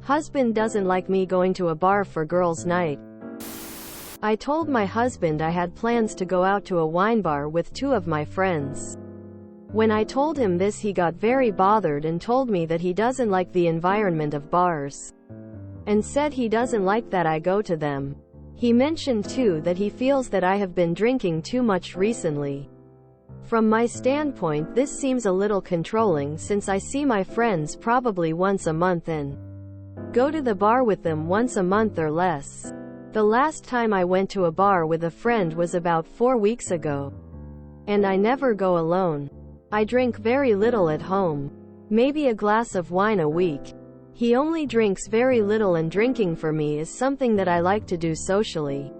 Husband doesn't like me going to a bar for girls' night. I told my husband I had plans to go out to a wine bar with 2 of my friends. When I told him this, he got very bothered and told me that he doesn't like the environment of bars, and said he doesn't like that I go to them. He mentioned too that he feels that I have been drinking too much recently. From my standpoint, this seems a little controlling, since I see my friends probably once a month and go to the bar with them once a month or less. The last time I went to a bar with a friend was about 4 weeks ago. And I never go alone. I drink very little at home. Maybe a glass of wine a week. He only drinks very little, and drinking for me is something that I like to do socially.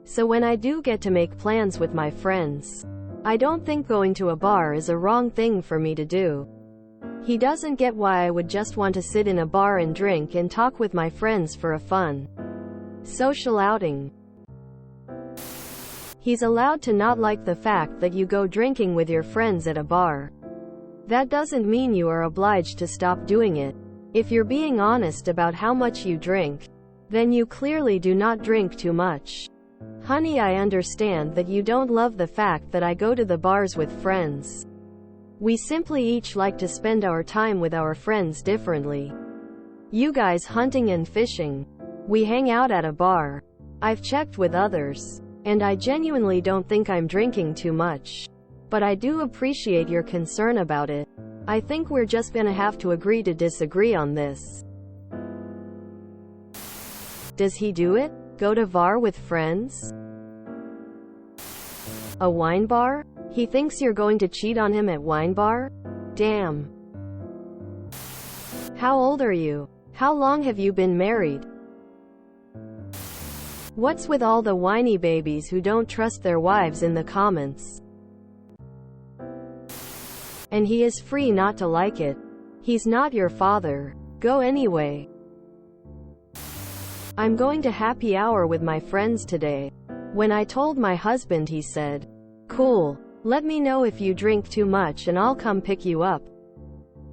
So when I do get to make plans with my friends, I don't think going to a bar is a wrong thing for me to do. He doesn't get why I would just want to sit in a bar and drink and talk with my friends for a fun social outing. He's allowed to not like the fact that you go drinking with your friends at a bar. That doesn't mean you are obliged to stop doing it. If you're being honest about how much you drink, then you clearly do not drink too much. Honey, I understand that you don't love the fact that I go to the bars with friends. We simply each like to spend our time with our friends differently. You guys hunting and fishing. We hang out at a bar. I've checked with others, and I genuinely don't think I'm drinking too much. But I do appreciate your concern about it. I think we're just gonna have to agree to disagree on this. Does he do it? Go to bar with friends? A wine bar? He thinks you're going to cheat on him at wine bar? Damn. How old are you? How long have you been married? What's with all the whiny babies who don't trust their wives in the comments? And he is free not to like it. He's not your father. Go anyway. I'm going to happy hour with my friends today. When I told my husband, he said, "Cool. Let me know if you drink too much and I'll come pick you up."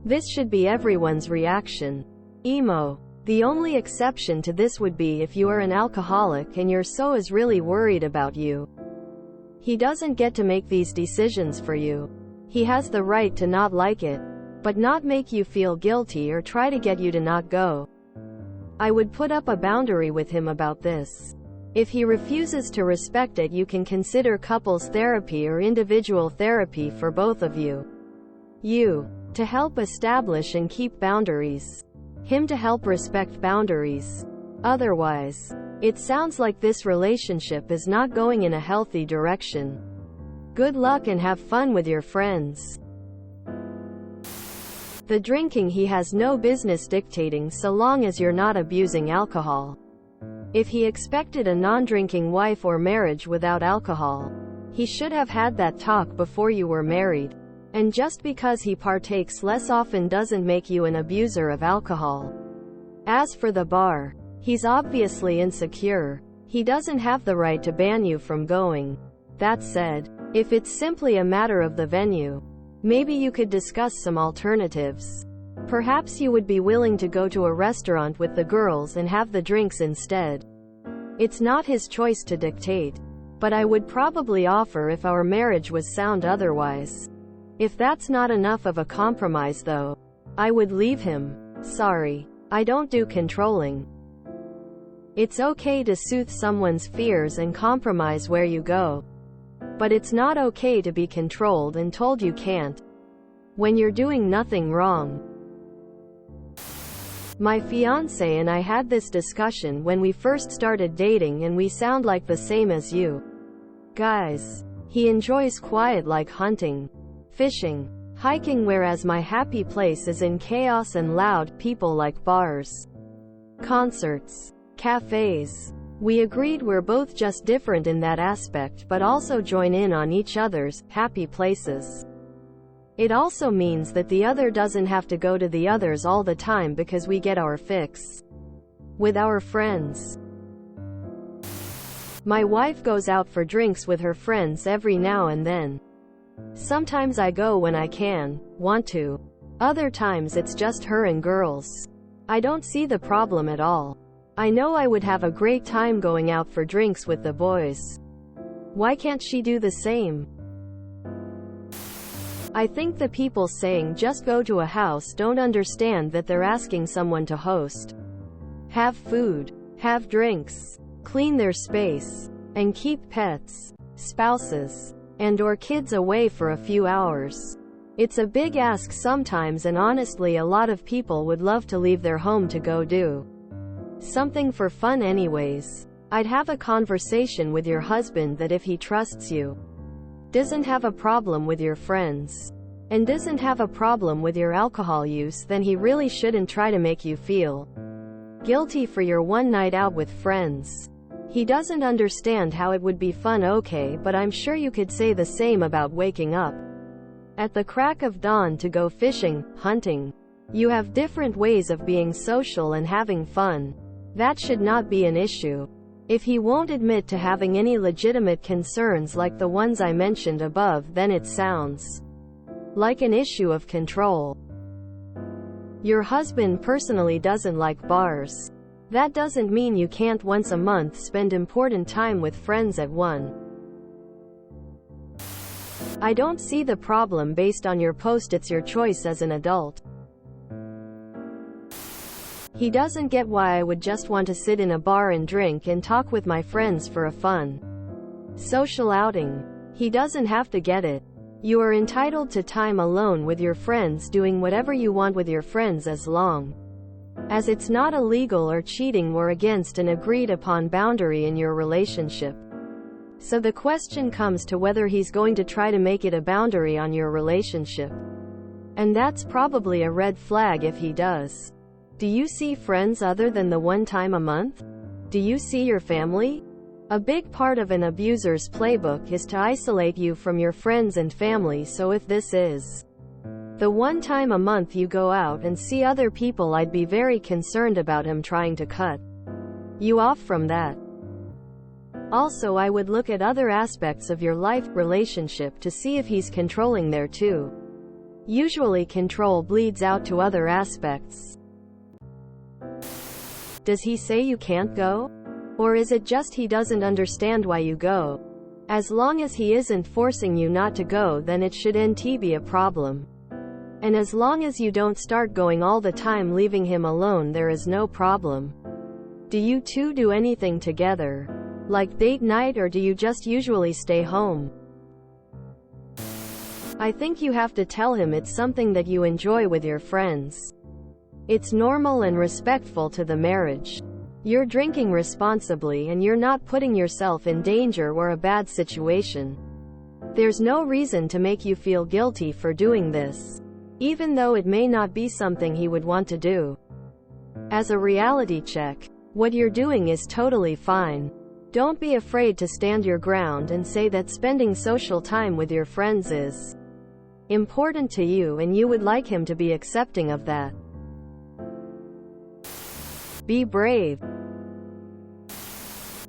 This should be everyone's reaction. Emo. The only exception to this would be if you are an alcoholic and your SO is really worried about you. He doesn't get to make these decisions for you. He has the right to not like it, but not make you feel guilty or try to get you to not go. I would put up a boundary with him about this. If he refuses to respect it, you can consider couples therapy or individual therapy for both of you. You, to help establish and keep boundaries. Him to help respect boundaries. Otherwise, it sounds like this relationship is not going in a healthy direction. Good luck and have fun with your friends. The drinking, he has no business dictating so long as you're not abusing alcohol. If he expected a non-drinking wife or marriage without alcohol, he should have had that talk before you were married. And just because he partakes less often doesn't make you an abuser of alcohol. As for the bar, he's obviously insecure. He doesn't have the right to ban you from going. That said, if it's simply a matter of the venue, maybe you could discuss some alternatives. Perhaps you would be willing to go to a restaurant with the girls and have the drinks instead. It's not his choice to dictate, but I would probably offer if our marriage was sound otherwise. If that's not enough of a compromise though, I would leave him. Sorry, I don't do controlling. It's okay to soothe someone's fears and compromise where you go. But it's not okay to be controlled and told you can't, when you're doing nothing wrong. My fiancé and I had this discussion when we first started dating, and we sound like the same as you guys. He enjoys quiet like hunting, fishing, hiking, whereas my happy place is in chaos and loud people like bars, concerts, cafes. We agreed we're both just different in that aspect, but also join in on each other's happy places. It also means that the other doesn't have to go to the others all the time because we get our fix with our friends. My wife goes out for drinks with her friends every now and then. Sometimes I go when I want to. Other times it's just her and girls. I don't see the problem at all. I know I would have a great time going out for drinks with the boys. Why can't she do the same? I think the people saying just go to a house don't understand that they're asking someone to host, have food, have drinks, clean their space, and keep pets, spouses, and/or kids away for a few hours. It's a big ask sometimes, and honestly a lot of people would love to leave their home to go do something for fun anyways. I'd have a conversation with your husband that if he trusts you, doesn't have a problem with your friends, and doesn't have a problem with your alcohol use, then he really shouldn't try to make you feel guilty for your one night out with friends. He doesn't understand how it would be fun, okay, but I'm sure you could say the same about waking up at the crack of dawn to go fishing, hunting. You have different ways of being social and having fun. That should not be an issue. If he won't admit to having any legitimate concerns like the ones I mentioned above, then it sounds like an issue of control. Your husband personally doesn't like bars. That doesn't mean you can't once a month spend important time with friends at one. I don't see the problem based on your post. It's your choice as an adult. He doesn't get why I would just want to sit in a bar and drink and talk with my friends for a fun social outing. He doesn't have to get it. You are entitled to time alone with your friends, doing whatever you want with your friends as long as it's not illegal or cheating or against an agreed upon boundary in your relationship. So the question comes to whether he's going to try to make it a boundary on your relationship. And that's probably a red flag if he does. Do you see friends other than the one time a month? Do you see your family? A big part of an abuser's playbook is to isolate you from your friends and family, so if this is the one time a month you go out and see other people, I'd be very concerned about him trying to cut you off from that. Also, I would look at other aspects of your life, relationship, to see if he's controlling there too. Usually control bleeds out to other aspects. Does he say you can't go? Or is it just he doesn't understand why you go? As long as he isn't forcing you not to go, then it shouldn't be a problem. And as long as you don't start going all the time leaving him alone, there is no problem. Do you two do anything together? Like date night, or do you just usually stay home? I think you have to tell him it's something that you enjoy with your friends. It's normal and respectful to the marriage. You're drinking responsibly and you're not putting yourself in danger or a bad situation. There's no reason to make you feel guilty for doing this, even though it may not be something he would want to do. As a reality check, what you're doing is totally fine. Don't be afraid to stand your ground and say that spending social time with your friends is important to you and you would like him to be accepting of that. Be brave.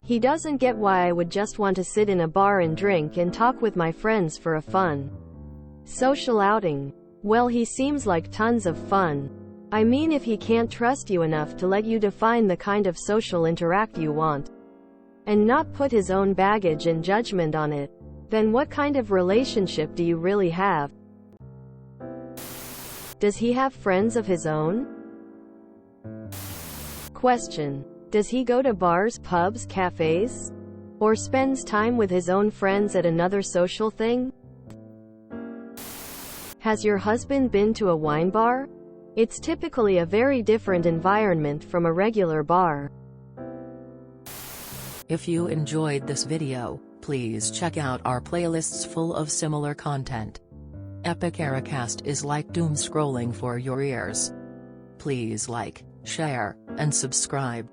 He doesn't get why I would just want to sit in a bar and drink and talk with my friends for a fun social outing. Well, he seems like tons of fun. I mean, if he can't trust you enough to let you define the kind of social interact you want, and not put his own baggage and judgment on it, then what kind of relationship do you really have? Does he have friends of his own? Question. Does he go to bars, pubs, cafes? Or spends time with his own friends at another social thing? Has your husband been to a wine bar? It's typically a very different environment from a regular bar. If you enjoyed this video, please check out our playlists full of similar content. Epic Ericast is like doom scrolling for your ears. Please like, share, and subscribe.